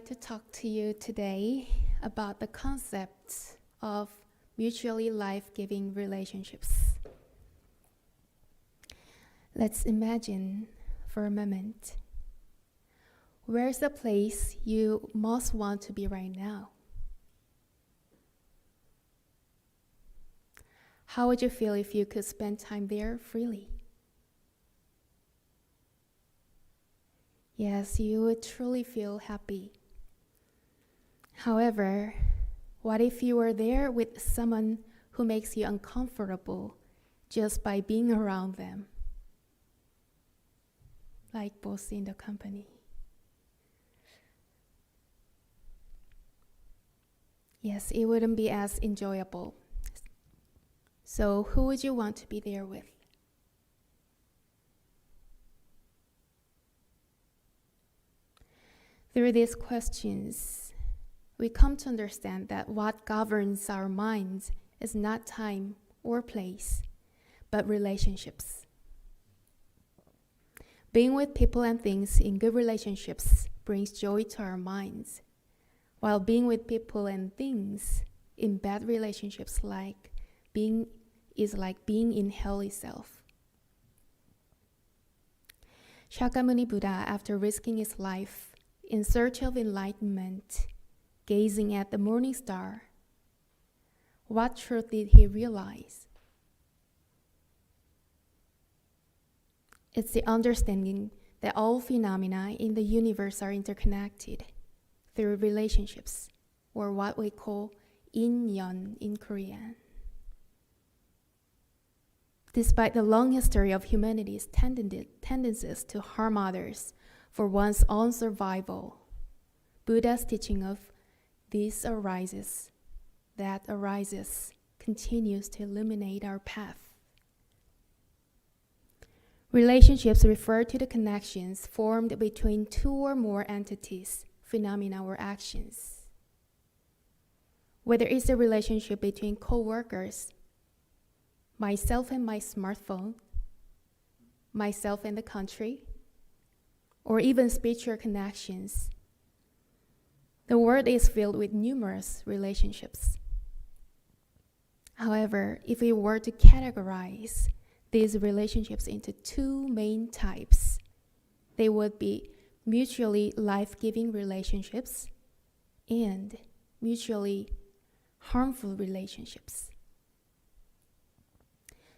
like to talk to you today about the concept of mutually life-giving relationships. Let's imagine for a moment, where's the place you most want to be right now? How would you feel if you could spend time there freely? Yes, you would truly feel happy. However, what if you were there with someone who makes you uncomfortable just by being around them? Like boss in the company. Yes, it wouldn't be as enjoyable. So who would you want to be there with? Through these questions, we come to understand that what governs our minds is not time or place, but relationships. Being with people and things in good relationships brings joy to our minds, while being with people and things in bad relationships is like being in hell itself. Shakyamuni Buddha, after risking his life in search of enlightenment, gazing at the morning star, what truth did he realize? It's the understanding that all phenomena in the universe are interconnected through relationships, or what we call Yeowon in Korean. Despite the long history of humanity's tendencies to harm others for one's own survival, Buddha's teaching of this arises, that arises, continues to illuminate our path. Relationships refer to the connections formed between two or more entities, phenomena, or actions. Whether it's a relationship between co-workers, myself and my smartphone, myself and the country, or even spiritual connections, the world is filled with numerous relationships. However, if we were to categorize these relationships into two main types, they would be mutually life-giving relationships and mutually harmful relationships.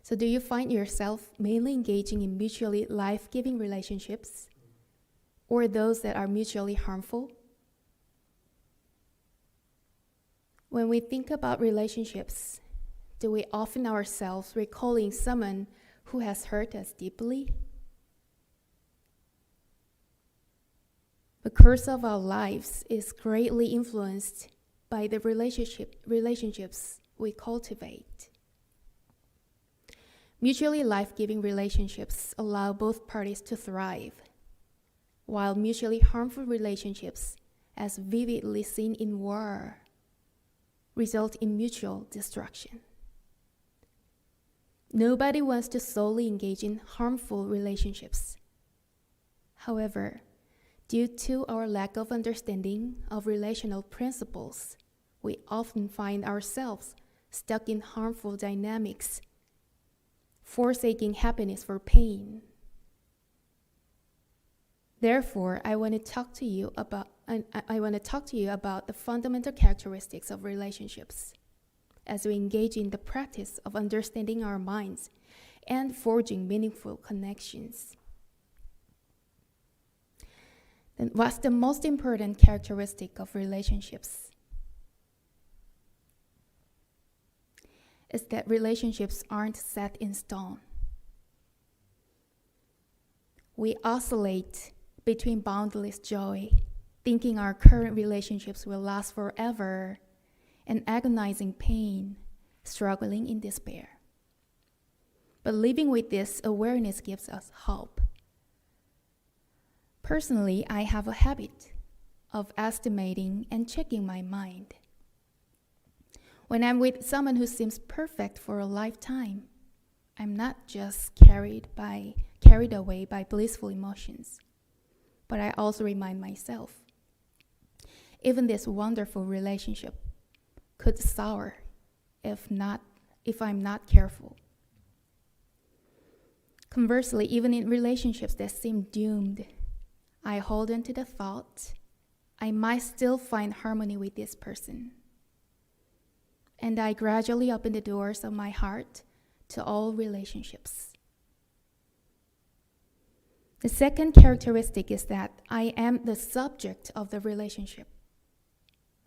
So do you find yourself mainly engaging in mutually life-giving relationships or those that are mutually harmful? When we think about relationships, do we often ourselves recalling someone who has hurt us deeply? The course of our lives is greatly influenced by the relationships we cultivate. Mutually life-giving relationships allow both parties to thrive, while mutually harmful relationships, as vividly seen in war, result in mutual destruction. Nobody wants to solely engage in harmful relationships. However, due to our lack of understanding of relational principles, we often find ourselves stuck in harmful dynamics, forsaking happiness for pain. Therefore, I want to talk to you about the fundamental characteristics of relationships as we engage in the practice of understanding our minds and forging meaningful connections. Then what's the most important characteristic of relationships? Is that relationships aren't set in stone. We oscillate between boundless joy, thinking our current relationships will last forever, and agonizing pain, struggling in despair. But living with this awareness gives us hope. Personally, I have a habit of estimating and checking my mind. When I'm with someone who seems perfect for a lifetime, I'm not just carried away by blissful emotions, but I also remind myself, even this wonderful relationship could sour if I'm not careful. Conversely, even in relationships that seem doomed, I hold on to the thought I might still find harmony with this person. And I gradually open the doors of my heart to all relationships. The second characteristic is that I am the subject of the relationship.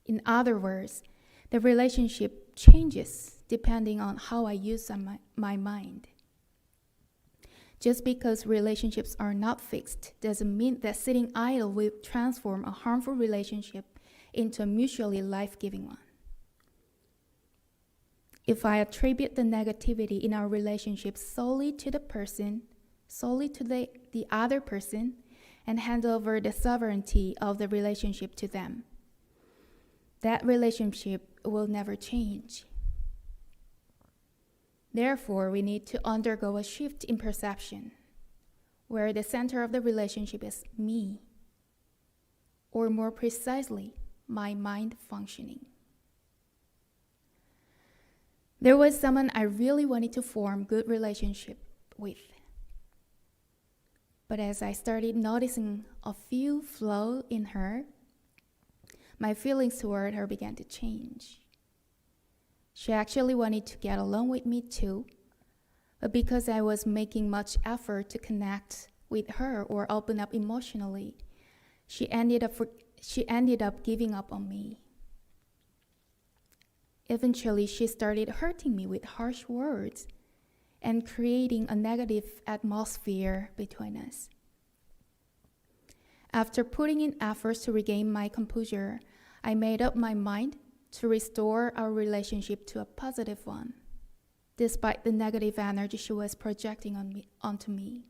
In other words, the relationship changes depending on how I use my mind. Just because relationships are not fixed doesn't mean that sitting idle will transform a harmful relationship into a mutually life-giving one. If I attribute the negativity in our relationship solely to the person, solely to the other person, and hand over the sovereignty of the relationship to them, that relationship will never change. Therefore, we need to undergo a shift in perception, where the center of the relationship is me, or more precisely, my mind functioning. There was someone I really wanted to form good relationship with. But as I started noticing a few flaws in her, my feelings toward her began to change. She actually wanted to get along with me too, but because I was making much effort to connect with her or open up emotionally, she ended up giving up on me. Eventually, she started hurting me with harsh words and creating a negative atmosphere between us. After putting in efforts to regain my composure, I made up my mind to restore our relationship to a positive one, despite the negative energy she was projecting onto me.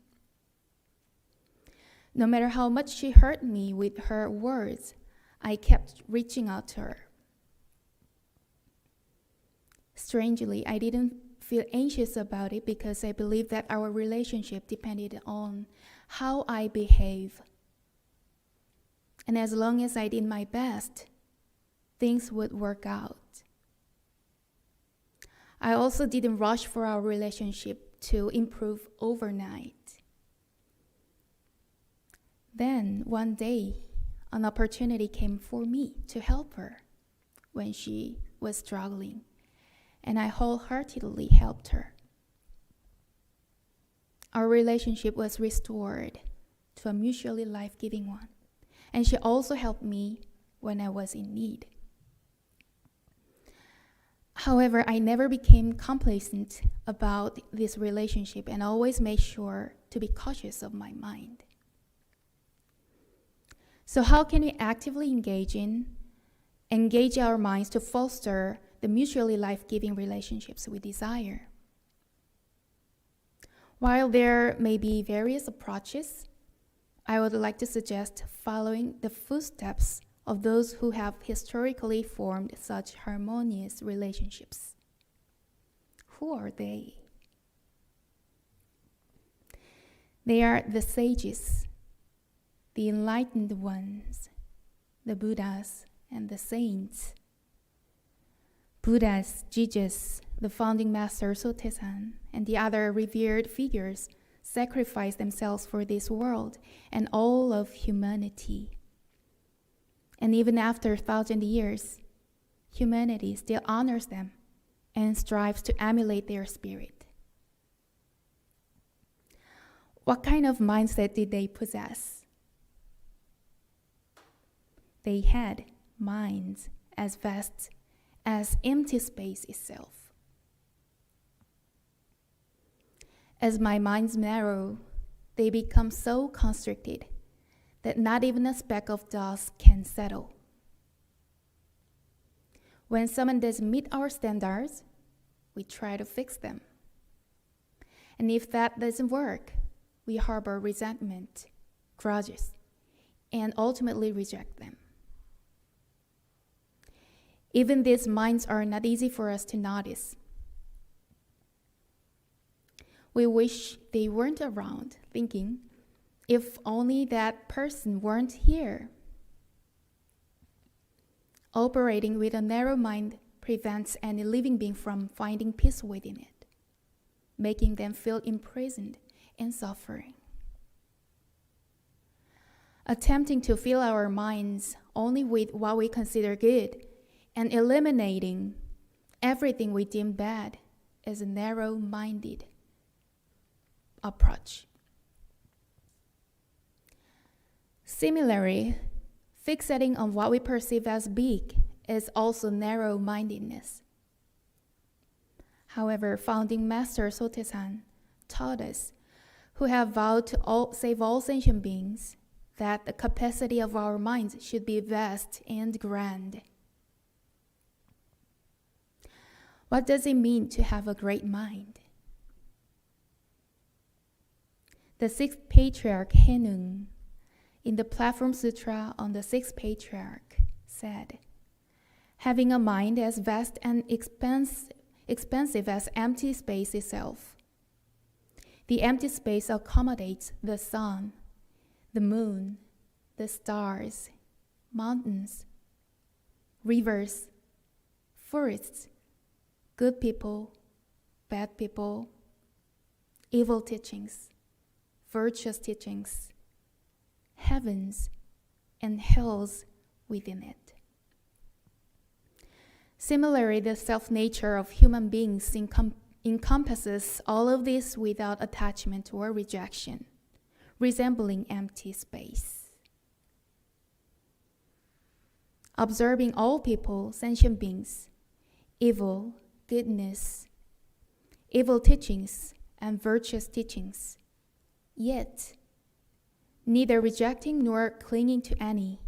No matter how much she hurt me with her words, I kept reaching out to her. Strangely, I didn't feel anxious about it because I believed that our relationship depended on how I behave. And as long as I did my best, things would work out. I also didn't rush for our relationship to improve overnight. Then, one day, an opportunity came for me to help her when she was struggling, and I wholeheartedly helped her. Our relationship was restored to a mutually life-giving one, and she also helped me when I was in need. However, I never became complacent about this relationship and always made sure to be cautious of my mind. So how can we actively engage our minds to foster the mutually life-giving relationships we desire? While there may be various approaches, I would like to suggest following the footsteps of those who have historically formed such harmonious relationships. Who are they? They are the sages, the enlightened ones, the Buddhas, and the saints. Buddhas, Jesus, the founding master Sotaesan, and the other revered figures sacrificed themselves for this world and all of humanity. And even after 1,000 years, humanity still honors them and strives to emulate their spirit. What kind of mindset did they possess? They had minds as vast as empty space itself. As my minds narrow, they become so constricted that not even a speck of dust can settle. When someone doesn't meet our standards, we try to fix them. And if that doesn't work, we harbor resentment, grudges, and ultimately reject them. Even these minds are not easy for us to notice. We wish they weren't around, thinking, if only that person weren't here. Operating with a narrow mind prevents any living being from finding peace within it, making them feel imprisoned in suffering. Attempting to fill our minds only with what we consider good and eliminating everything we deem bad is a narrow-minded approach. Similarly, fixating on what we perceive as big is also narrow-mindedness. However, founding Master Sotaesan taught us, who have vowed to save all sentient beings, that the capacity of our minds should be vast and grand. What does it mean to have a great mind? The sixth patriarch Haenung, in the Platform Sutra on the sixth patriarch, said, having a mind as vast and expansive as empty space itself. The empty space accommodates the sun, the moon, the stars, mountains, rivers, forests, good people, bad people, evil teachings, virtuous teachings, heavens, and hells within it. Similarly, the self-nature of human beings encompasses all of this without attachment or rejection, resembling empty space. Observing all people, sentient beings, evil, goodness, evil teachings, and virtuous teachings, yet neither rejecting nor clinging to any,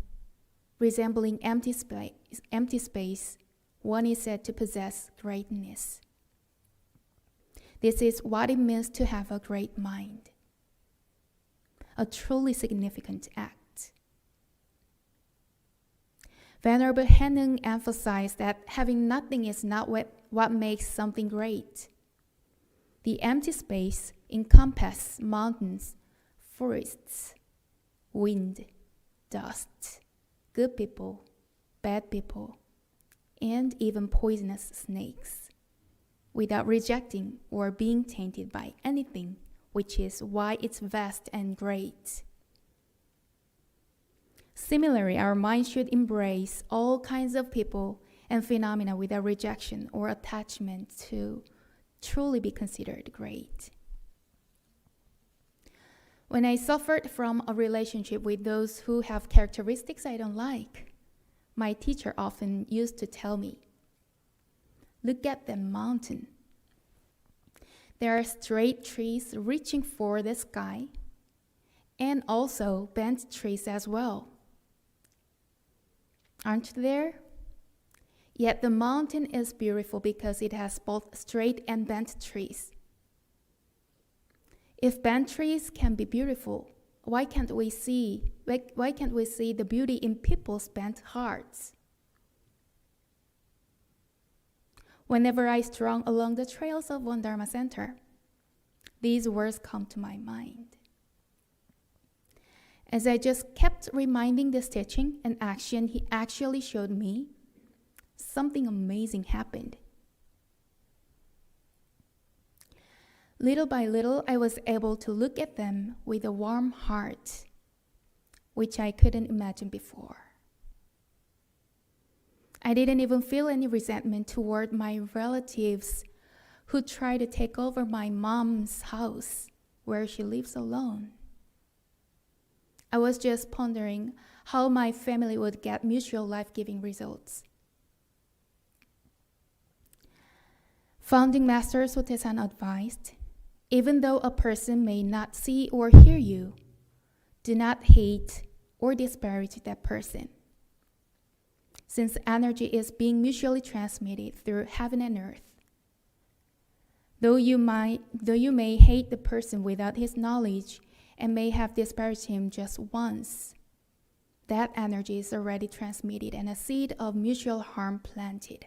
resembling empty space, one is said to possess greatness. This is what it means to have a great mind, a truly significant act. Venerable Haenung emphasized that having nothing is not what makes something great. The empty space encompasses mountains, forests, wind, dust, good people, bad people, and even poisonous snakes, without rejecting or being tainted by anything, which is why it's vast and great. Similarly, our mind should embrace all kinds of people and phenomena without rejection or attachment to truly be considered great. When I suffered from a relationship with those who have characteristics I don't like, my teacher often used to tell me, look at that mountain. There are straight trees reaching for the sky, and also bent trees as well. Aren't there? Yet the mountain is beautiful because it has both straight and bent trees. If bent trees can be beautiful, why can't we see the beauty in people's bent hearts? Whenever I stroll along the trails of One Dharma Center, these words come to my mind. As I just kept reminding this teaching and action he actually showed me, something amazing happened. Little by little, I was able to look at them with a warm heart, which I couldn't imagine before. I didn't even feel any resentment toward my relatives who tried to take over my mom's house where she lives alone. I was just pondering how my family would get mutual life-giving results. Founding Master Sotaesan advised, even though a person may not see or hear you, do not hate or disparage that person. Since energy is being mutually transmitted through heaven and earth, though you may hate the person without his knowledge and may have disparaged him just once, that energy is already transmitted and a seed of mutual harm planted.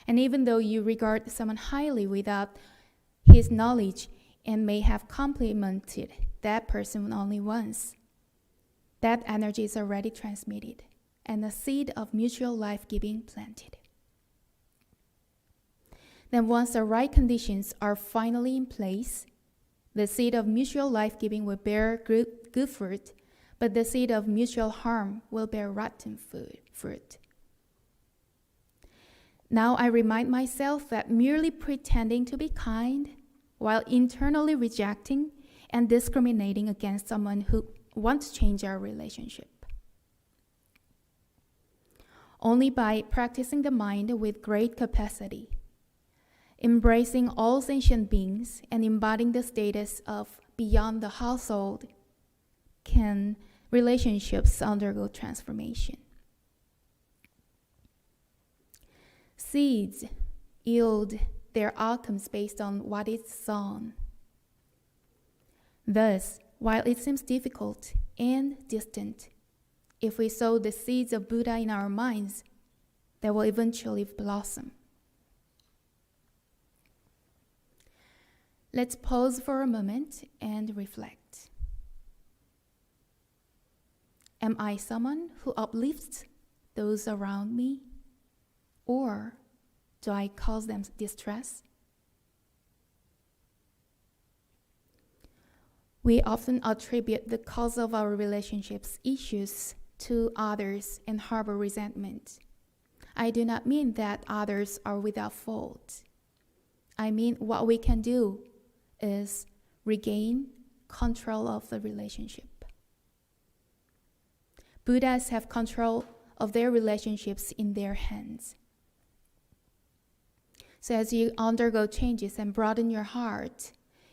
And even though you regard someone highly without his knowledge and may have complimented that person only once, that energy is already transmitted and a seed of mutual life-giving planted. Then once the right conditions are finally in place, the seed of mutual life-giving will bear good fruit, but the seed of mutual harm will bear rotten fruit. Now I remind myself that merely pretending to be kind while internally rejecting and discriminating against someone who wants to change our relationship. Only by practicing the mind with great capacity, embracing all sentient beings, and embodying the status of beyond the household, can relationships undergo transformation. Seeds yield their outcomes based on what is sown. Thus, while it seems difficult and distant, if we sow the seeds of Buddha in our minds, they will eventually blossom. Let's pause for a moment and reflect. Am I someone who uplifts those around me? Or do I cause them distress? We often attribute the cause of our relationships issues to others and harbor resentment. I do not mean that others are without fault. I mean what we can do is regain control of the relationship. Buddhas have control of their relationships in their hands. So as you undergo changes and broaden your heart,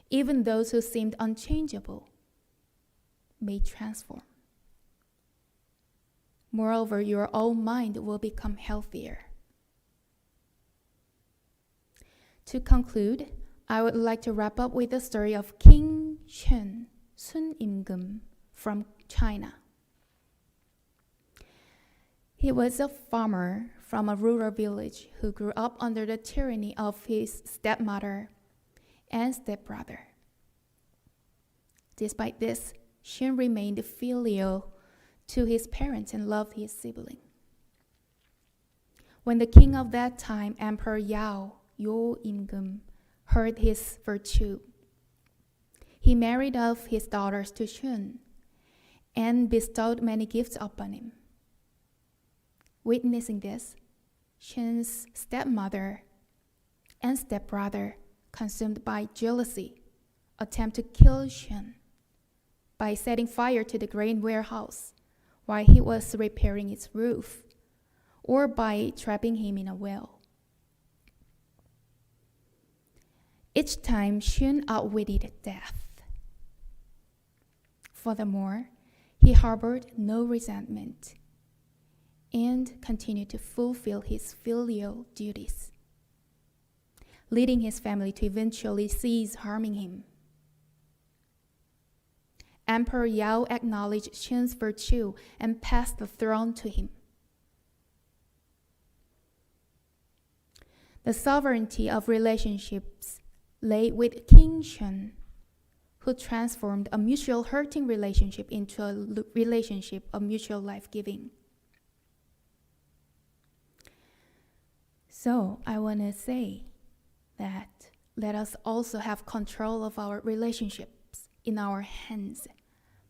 even those who seemed unchangeable may transform. Moreover, your own mind will become healthier. To conclude, I would like to wrap up with the story of King Shun, Sun Imgum, from China. He was a farmer from a rural village who grew up under the tyranny of his stepmother and stepbrother. Despite this, Shun remained filial to his parents and loved his sibling. When the king of that time, Emperor Yeowon, heard his virtue, he married off his daughters to Shun and bestowed many gifts upon him. Witnessing this, Shun's stepmother and stepbrother, consumed by jealousy, attempt to kill Shun by setting fire to the grain warehouse while he was repairing its roof, or by trapping him in a well. Each time, Shun outwitted death. Furthermore, he harbored no resentment and continued to fulfill his filial duties, leading his family to eventually cease harming him. Emperor Yao acknowledged Shun's virtue and passed the throne to him. The sovereignty of relationships lay with King Shun, who transformed a mutual hurting relationship into a relationship of mutual life-giving. So I want to say that let us also have control of our relationships in our hands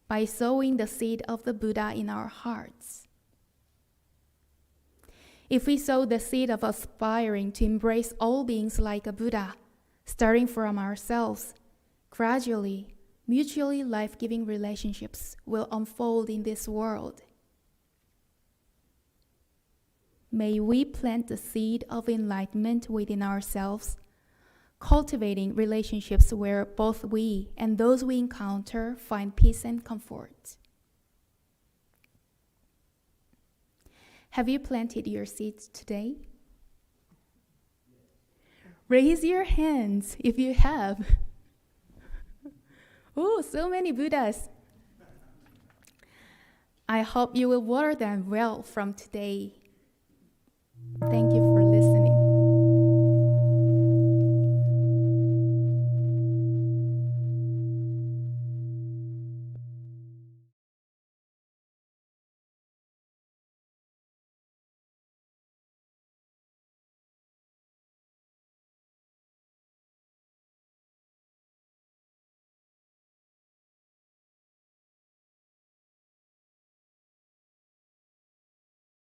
by sowing the seed of the Buddha in our hearts. If we sow the seed of aspiring to embrace all beings like a Buddha, starting from ourselves, gradually, mutually life-giving relationships will unfold in this world. May we plant the seed of enlightenment within ourselves, cultivating relationships where both we and those we encounter find peace and comfort. Have you planted your seeds today? Raise your hands if you have. Oh, so many Buddhas. I hope you will water them well from today.